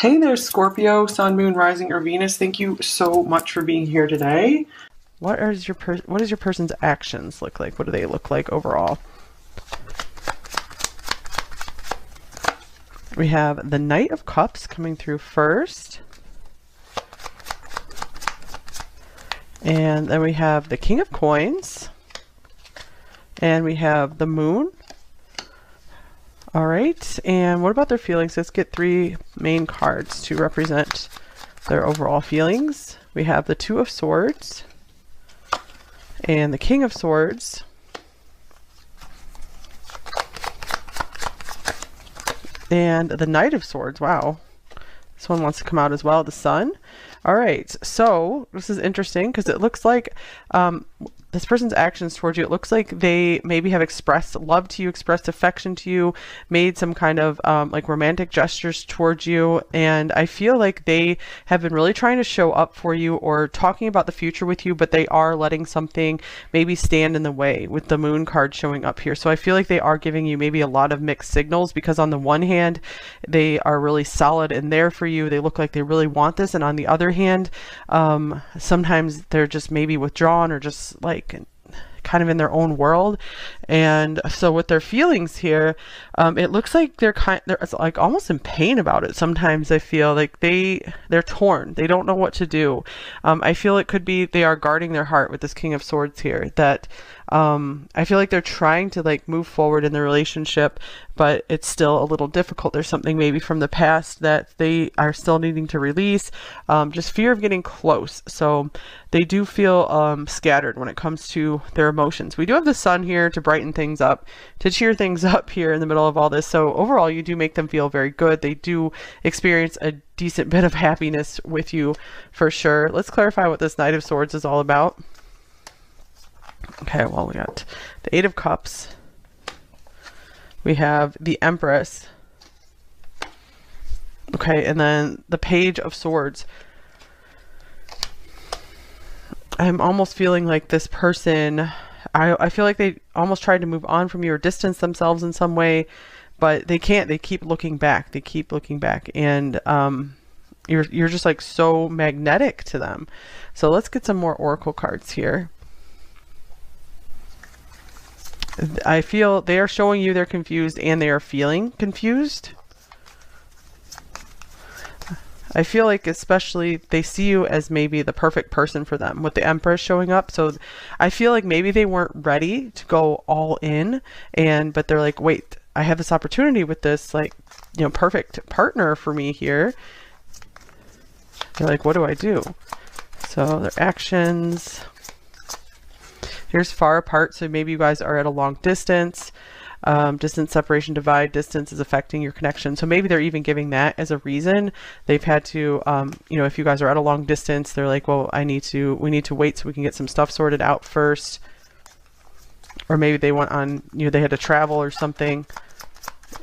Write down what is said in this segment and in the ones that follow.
Hey there, Scorpio, Sun, Moon, Rising, or Venus. Thank you so much for being here today. What does your person's actions look like? What do they look like overall? We have the Knight of Cups coming through first. And then we have the King of Coins. And we have the Moon. All right, and what about their feelings? Let's get three main cards to represent their overall feelings. We have the Two of Swords and the King of Swords. And the Knight of Swords. Wow. This one wants to come out as well, the Sun. All right, so this is interesting because it looks like this person's actions towards you, it looks like they maybe have expressed love to you, expressed affection to you, made some kind of like romantic gestures towards you. And I feel like they have been really trying to show up for you or talking about the future with you, but they are letting something maybe stand in the way with the Moon card showing up here. So I feel like they are giving you maybe a lot of mixed signals because on the one hand, they are really solid and there for you. They look like they really want this. And on the other hand, sometimes they're just maybe withdrawn or just like kind of in their own world. And so with their feelings here, it looks like they're like almost in pain about it. Sometimes I feel like they're torn. They don't know what to do. I feel it could be they are guarding their heart with this King of Swords here, that I feel like they're trying to like move forward in the relationship, but it's still a little difficult. There's something maybe from the past that they are still needing to release, just fear of getting close. So they do feel scattered when it comes to their emotions. We do have the Sun here to brighten things up, to cheer things up here in the middle of all this. So overall, you do make them feel very good. They do experience a decent bit of happiness with you for sure. Let's clarify what this Knight of Swords is all about. Okay, well, we got the Eight of Cups. We have the Empress. Okay, and then the Page of Swords. I'm almost feeling like this person, I feel like they almost tried to move on from you or distance themselves in some way, but they can't. They keep looking back. They keep looking back. And you're just like so magnetic to them. So let's get some more Oracle cards here. I feel they are showing you they're confused and they are feeling confused. I feel like especially they see you as maybe the perfect person for them with the Empress showing up. So I feel like maybe they weren't ready to go all in, but they're like, wait, I have this opportunity with this like, perfect partner for me here. They're like, what do I do? So their actions. Here's far apart, so maybe you guys are at a long distance. Distance, separation, divide, distance is affecting your connection. So maybe they're even giving that as a reason. They've had to, if you guys are at a long distance, they're like, well, we need to wait so we can get some stuff sorted out first. Or maybe they went on, they had to travel or something.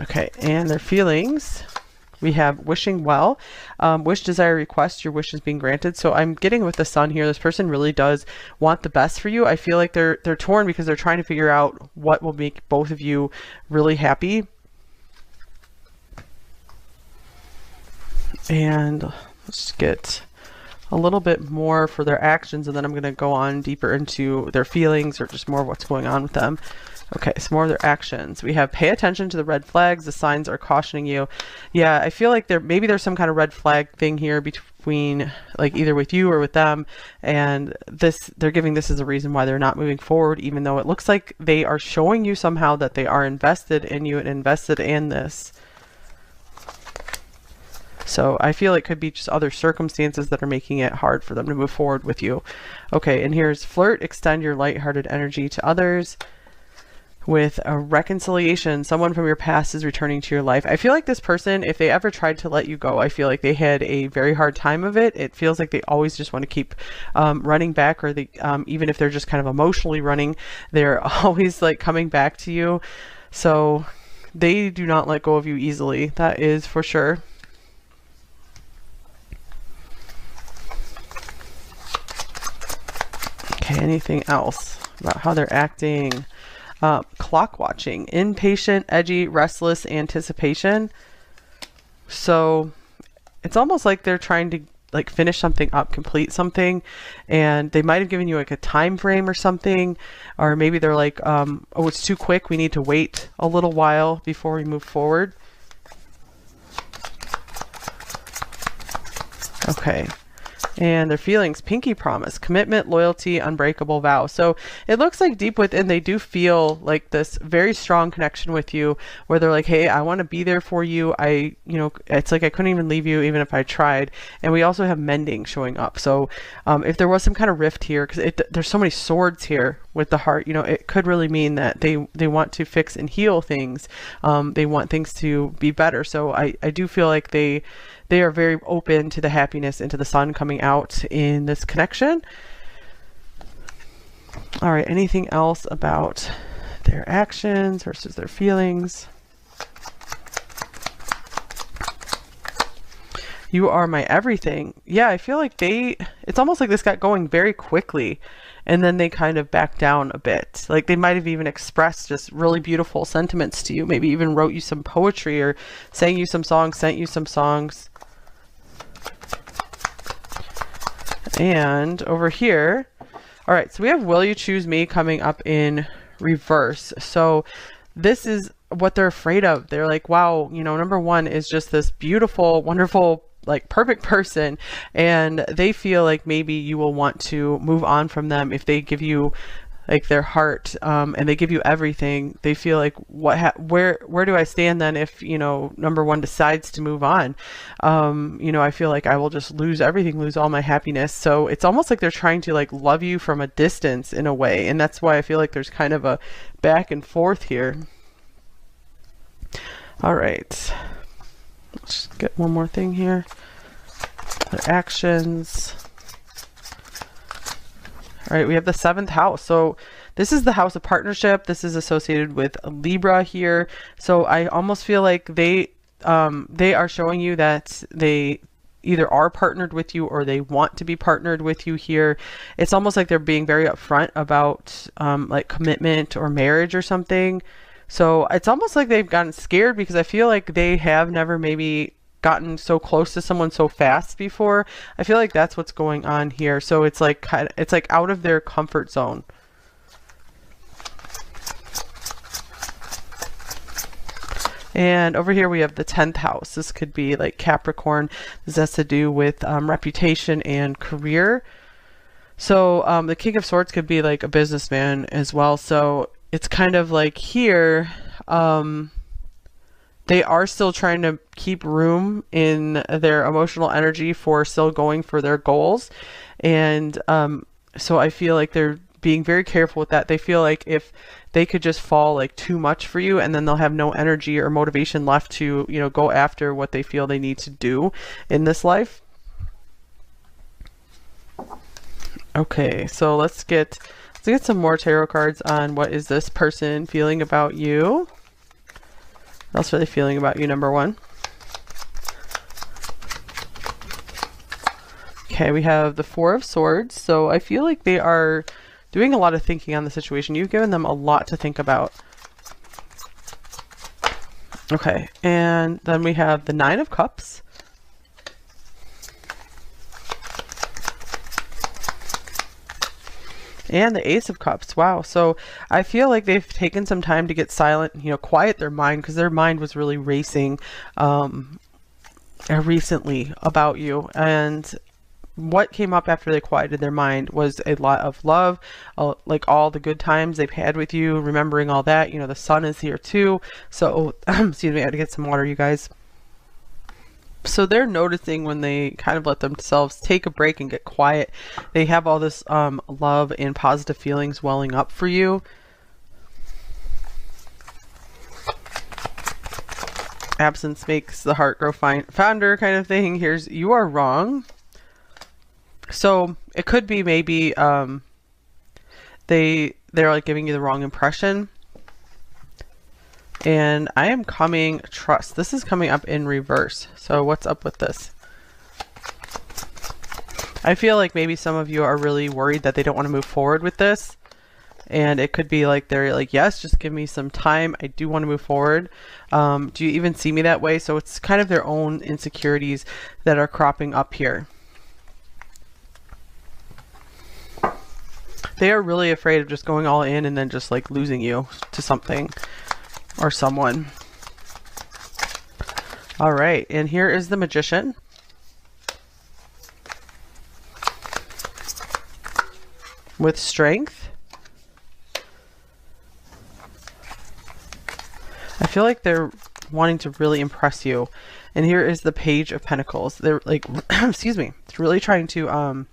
Okay, and their feelings. We have wishing well, wish, desire, request, your wish is being granted. So I'm getting with the Sun here. This person really does want the best for you. I feel like they're torn because they're trying to figure out what will make both of you really happy. And let's get a little bit more for their actions, and then I'm going to go on deeper into their feelings or just more of what's going on with them. Okay, some more of their actions. We have pay attention to the red flags. The signs are cautioning you. Yeah, I feel like maybe there's some kind of red flag thing here between like either with you or with them. And they're giving this as a reason why they're not moving forward, even though it looks like they are showing you somehow that they are invested in you and invested in this. So I feel it could be just other circumstances that are making it hard for them to move forward with you. Okay, and here's flirt, extend your lighthearted energy to others. With a reconciliation, someone from your past is returning to your life. I feel like this person, if they ever tried to let you go, I feel like they had a very hard time of it. It feels like they always just want to keep running back, or they, even if they're just kind of emotionally running, they're always like coming back to you. So they do not let go of you easily. That is for sure. Okay, anything else about how they're acting? Clock watching, impatient, edgy, restless, anticipation. So it's almost like they're trying to like finish something up, complete something, and they might have given you like a time frame or something, or maybe they're like, oh, it's too quick, we need to wait a little while before we move forward. Okay. And their feelings, pinky promise, commitment, loyalty, unbreakable vow. So it looks like deep within they do feel like this very strong connection with you, where they're like, hey, I want to be there for you. It's like I couldn't even leave you even if I tried. And we also have mending showing up. So if there was some kind of rift here, because there's so many swords here with the heart, it could really mean that they want to fix and heal things. They want things to be better. So I do feel like they are very open to the happiness and to the sun coming out in this connection. All right, anything else about their actions versus their feelings? You are my everything. Yeah, I feel like it's almost like this got going very quickly, and then they kind of backed down a bit. Like they might have even expressed just really beautiful sentiments to you, maybe even wrote you some poetry or sang you some songs, sent you some songs. And over here, all right, so we have Will You Choose Me coming up in reverse. So this is what they're afraid of. They're like, wow, number one is just this beautiful, wonderful, like perfect person. And they feel like maybe you will want to move on from them if they give you like their heart, and they give you everything. They feel like, where do I stand then if number one decides to move on? I feel like I will just lose everything, lose all my happiness. So it's almost like they're trying to like love you from a distance in a way, and that's why I feel like there's kind of a back and forth here. All right, let's just get one more thing here. Their actions. All right, we have the 7th house. So this is the house of partnership. This is associated with Libra here. So I almost feel like they are showing you that they either are partnered with you or they want to be partnered with you here. It's almost like they're being very upfront about like commitment or marriage or something. So it's almost like they've gotten scared because I feel like they have never maybe gotten so close to someone so fast before. I feel like that's what's going on here. So it's like it's like out of their comfort zone. And over here we have the 10th house. This could be like Capricorn. This has to do with reputation and career. So the King of Swords could be like a businessman as well. So it's kind of like here, they are still trying to keep room in their emotional energy for still going for their goals. And so I feel like they're being very careful with that. They feel like if they could just fall like too much for you, and then they'll have no energy or motivation left to, go after what they feel they need to do in this life. Okay, so let's get some more tarot cards on what is this person feeling about you. What else are they feeling about you, number one? Okay, we have the 4 of Swords. So I feel like they are doing a lot of thinking on the situation. You've given them a lot to think about. Okay, and then we have the 9 of Cups. And the Ace of Cups. Wow. So I feel like they've taken some time to get silent, quiet their mind, because their mind was really racing recently about you. And what came up after they quieted their mind was a lot of love, like all the good times they've had with you, remembering all that. The sun is here too. So, excuse me, I had to get some water, you guys. So they're noticing when they kind of let themselves take a break and get quiet, they have all this love and positive feelings welling up for you. Absence makes the heart grow fonder kind of thing. Here's, you are wrong. So it could be maybe they're like giving you the wrong impression. And I am coming trust. This is coming up in reverse. So what's up with this? I feel like maybe some of you are really worried that they don't want to move forward with this. And it could be like they're like, yes, just give me some time, I do want to move forward. Do you even see me that way? So it's kind of their own insecurities that are cropping up here. They are really afraid of just going all in and then just like losing you to something or someone. All right, and here is the Magician. With Strength. I feel like they're wanting to really impress you. And here is the Page of Pentacles. They're like, excuse me, it's really trying to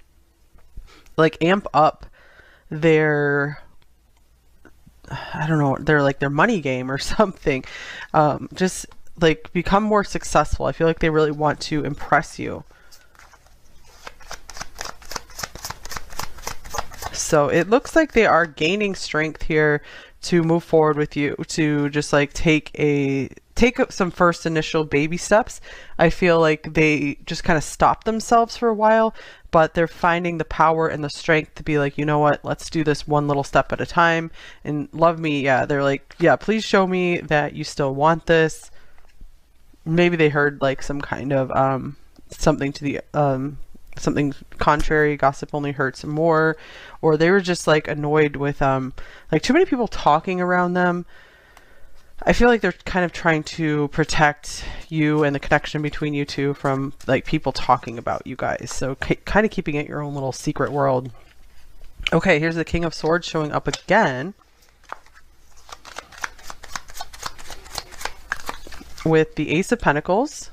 like amp up their, I don't know, their money game or something. Just like become more successful. I feel like they really want to impress you. So it looks like they are gaining strength here to move forward with you, to just like take some first initial baby steps. I feel like they just kind of stop themselves for a while, but they're finding the power and the strength to be like, you know what, let's do this one little step at a time. And love me, yeah, they're like, yeah, please show me that you still want this. Maybe they heard like some kind of something to the something contrary, gossip only hurts more, or they were just like annoyed with like too many people talking around them. I feel like they're kind of trying to protect you and the connection between you two from like people talking about you guys. So kind of keeping it your own little secret world. Okay, here's the King of Swords showing up again. With the Ace of Pentacles.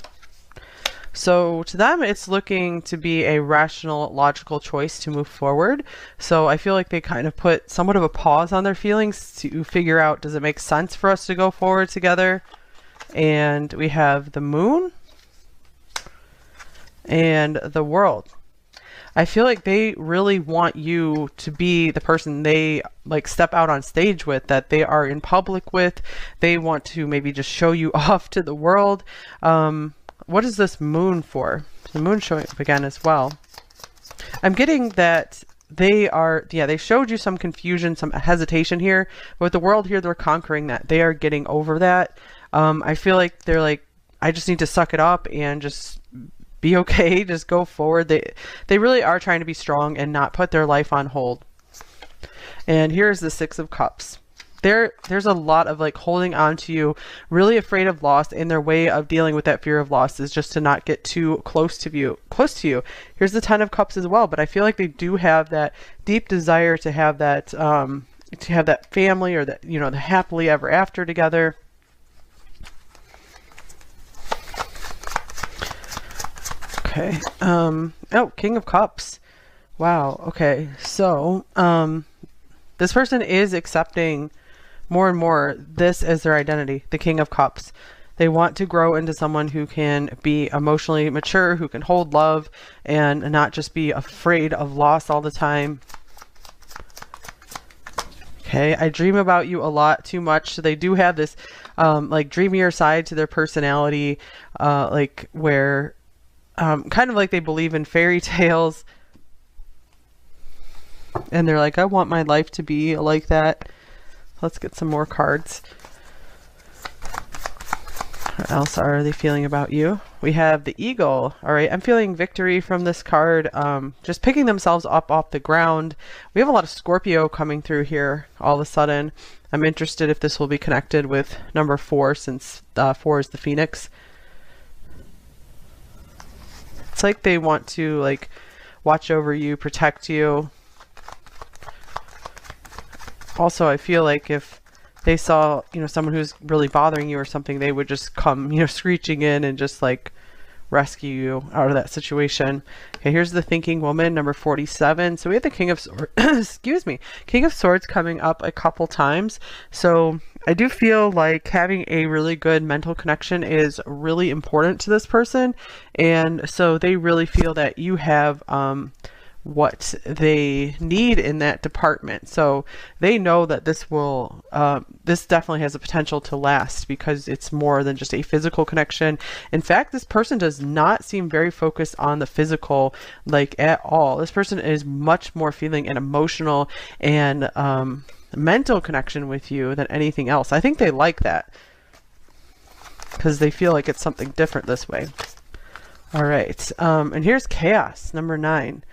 So to them, it's looking to be a rational, logical choice to move forward. So I feel like they kind of put somewhat of a pause on their feelings to figure out, does it make sense for us to go forward together? And we have the Moon and the World. I feel like they really want you to be the person they like step out on stage with, that they are in public with. They want to maybe just show you off to the world. What is this Moon for? The Moon showing up again as well. I'm getting that they are, yeah, they showed you some confusion, some hesitation here. But with the World here, they're conquering that. They are getting over that. I feel like they're like, I just need to suck it up and just be okay. Just go forward. They really are trying to be strong and not put their life on hold. And here's the Six of Cups. There's a lot of like holding on to you, really afraid of loss, and their way of dealing with that fear of loss is just to not get too close to you. Here's the Ten of Cups as well, but I feel like they do have that deep desire to have that family, or that, you know, the happily ever after together. Okay. Oh, King of Cups. Wow. Okay. So, this person is accepting more and more this as their identity, the King of Cups. They want to grow into someone who can be emotionally mature, who can hold love and not just be afraid of loss all the time. Okay, I dream about you a lot, too much. So they do have this like dreamier side to their personality, like where kind of like they believe in fairy tales. And they're like, I want my life to be like that. Let's get some more cards. What else are they feeling about you? We have the Eagle. All right, I'm feeling victory from this card. Just picking themselves up off the ground. We have a lot of Scorpio coming through here all of a sudden. I'm interested if this will be connected with number 4, since 4 is the Phoenix. It's like they want to like watch over you, protect you. Also, I feel like if they saw, you know, someone who's really bothering you or something, they would just come, you know, screeching in and just like rescue you out of that situation. Okay, here's the Thinking Woman, number 47. So we have the King of Swords, excuse me, King of Swords coming up a couple times. So I do feel like having a really good mental connection is really important to this person. And so they really feel that you have what they need in that department. So they know that this will this definitely has the potential to last, because it's more than just a physical connection. In fact, this person does not seem very focused on the physical like at all. This person is much more feeling and emotional and mental connection with you than anything else. I think they like that because they feel like it's something different this way. All right. And here's chaos, number 9.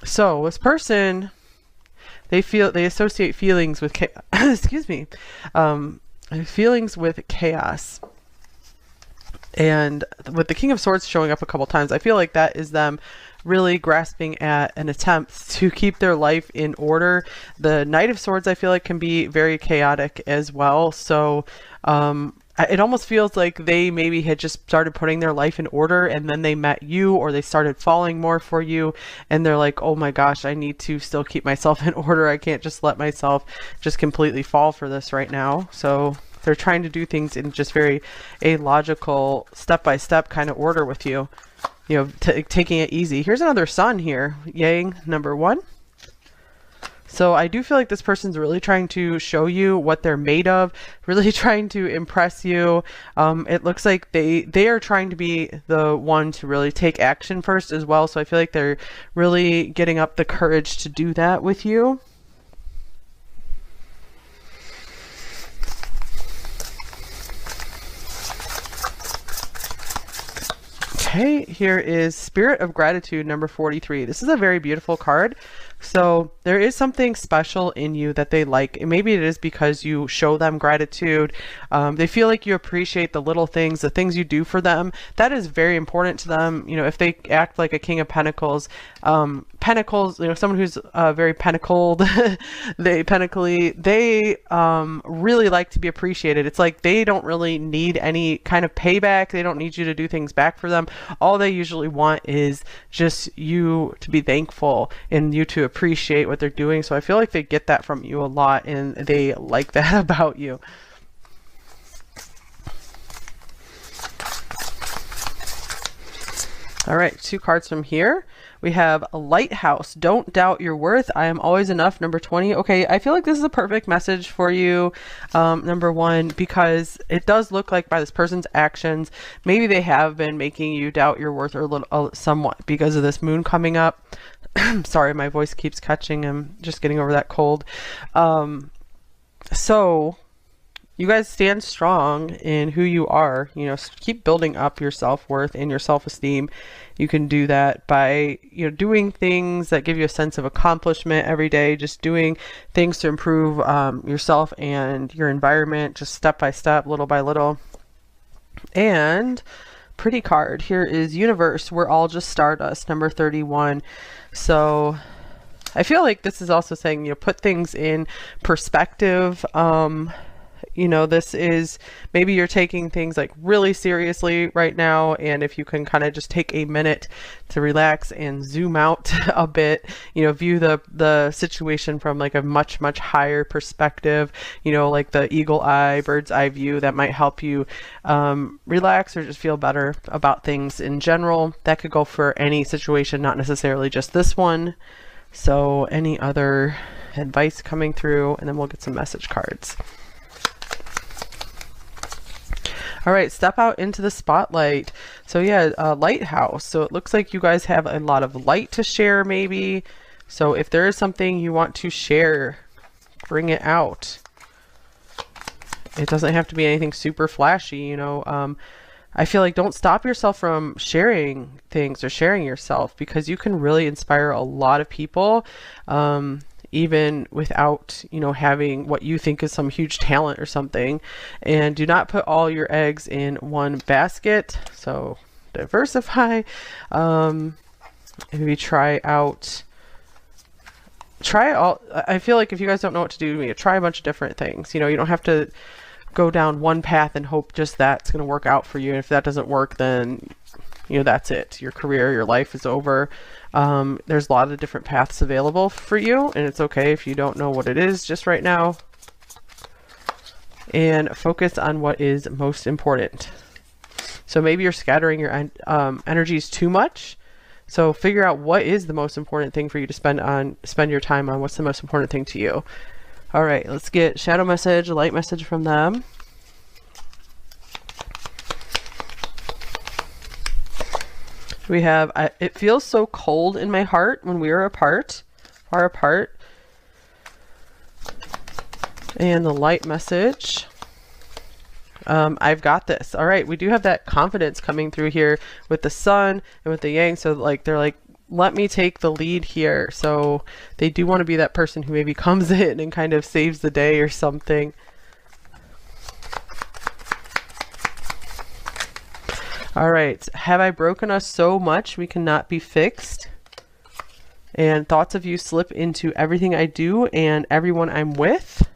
So this person, they associate feelings with excuse me, feelings with chaos. And with the King of Swords showing up a couple times, I feel like that is them really grasping at an attempt to keep their life in order. The Knight of Swords, I feel like, can be very chaotic as well. So it almost feels like they maybe had just started putting their life in order, and then they met you, or they started falling more for you, and they're like, oh my gosh, I need to still keep myself in order. I can't just let myself just completely fall for this right now. So they're trying to do things in just very a logical, step-by-step kind of order with you, you know, taking it easy. Here's another Sun here, Yang, number 1. So I do feel like this person's really trying to show you what they're made of, really trying to impress you. It looks like they are trying to be the one to really take action first as well. So I feel like they're really getting up the courage to do that with you. Okay, here is Spirit of Gratitude, number 43. This is a very beautiful card. So there is something special in you that they like. And maybe it is because you show them gratitude. They feel like you appreciate the little things, the things you do for them. That is very important to them. You know, if they act like a King of Pentacles, Pentacles, you know, someone who's very pentacled, they really like to be appreciated. It's like they don't really need any kind of payback. They don't need you to do things back for them. All they usually want is just you to be thankful and you to appreciate what they're doing. So I feel like they get that from you a lot, and they like that about you. All right, 2 cards from here. We have a Lighthouse. Don't doubt your worth. I am always enough, number 20. Okay, I feel like this is a perfect message for you, number 1, because it does look like by this person's actions, maybe they have been making you doubt your worth a little, somewhat, because of this moon coming up. Sorry, my voice keeps catching. I'm just getting over that cold. So you guys stand strong in who you are. You know, keep building up your self-worth and your self-esteem. You can do that by, you know, doing things that give you a sense of accomplishment every day, just doing things to improve yourself and your environment, just step by step, little by little. And pretty card here is Universe. We're all just stardust, number 31. So I feel like this is also saying, you know, put things in perspective. You know, this is, maybe you're taking things like really seriously right now, and if you can kind of just take a minute to relax and zoom out a bit, you know, view the situation from like a much higher perspective, you know, like the eagle eye, bird's eye view, that might help you relax or just feel better about things in general. That could go for any situation, not necessarily just this one. So any other advice coming through, and then we'll get some message cards. All right, step out into the spotlight. So yeah, lighthouse. So it looks like you guys have a lot of light to share maybe. So if there is something you want to share, bring it out. It doesn't have to be anything super flashy, you know. I feel like don't stop yourself from sharing things or sharing yourself, because you can really inspire a lot of people. Even without, you know, having what you think is some huge talent or something. And do not put all your eggs in one basket. So diversify. Maybe try all. I feel like if you guys don't know what to do, you try a bunch of different things. You know, you don't have to go down one path and hope just that's going to work out for you. And if that doesn't work, then, you know, that's it. Your career, your life is over. There's a lot of different paths available for you, and it's okay if you don't know what it is just right now. And focus on what is most important. So maybe you're scattering your energies too much. So figure out what is the most important thing for you to spend your time on. What's the most important thing to you? All right, let's get shadow message, light message from them. We have, it feels so cold in my heart when we are apart, far apart. And the light message. I've got this. All right, we do have that confidence coming through here with the sun and with the yang. So like they're like, let me take the lead here. So they do want to be that person who maybe comes in and kind of saves the day or something. All right, have I broken us so much we cannot be fixed? And thoughts of you slip into everything I do and everyone I'm with.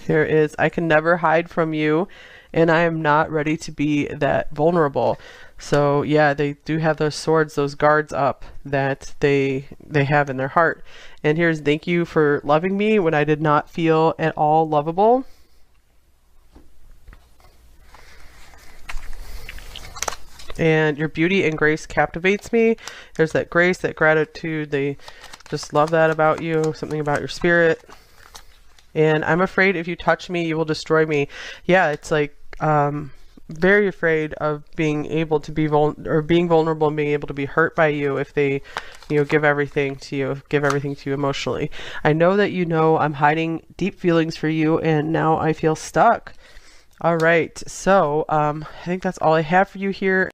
Here is, I can never hide from you, and I am not ready to be that vulnerable. So yeah, they do have those swords, those guards up that they have in their heart. And here's, thank you for loving me when I did not feel at all lovable. And your beauty and grace captivates me. There's that grace, that gratitude. They just love that about you, something about your spirit. And I'm afraid if you touch me, you will destroy me. Yeah, it's like very afraid of being able to be being vulnerable and being able to be hurt by you if they, you know, give everything to you emotionally. I know that you know I'm hiding deep feelings for you, and now I feel stuck. All right, so I think that's all I have for you here.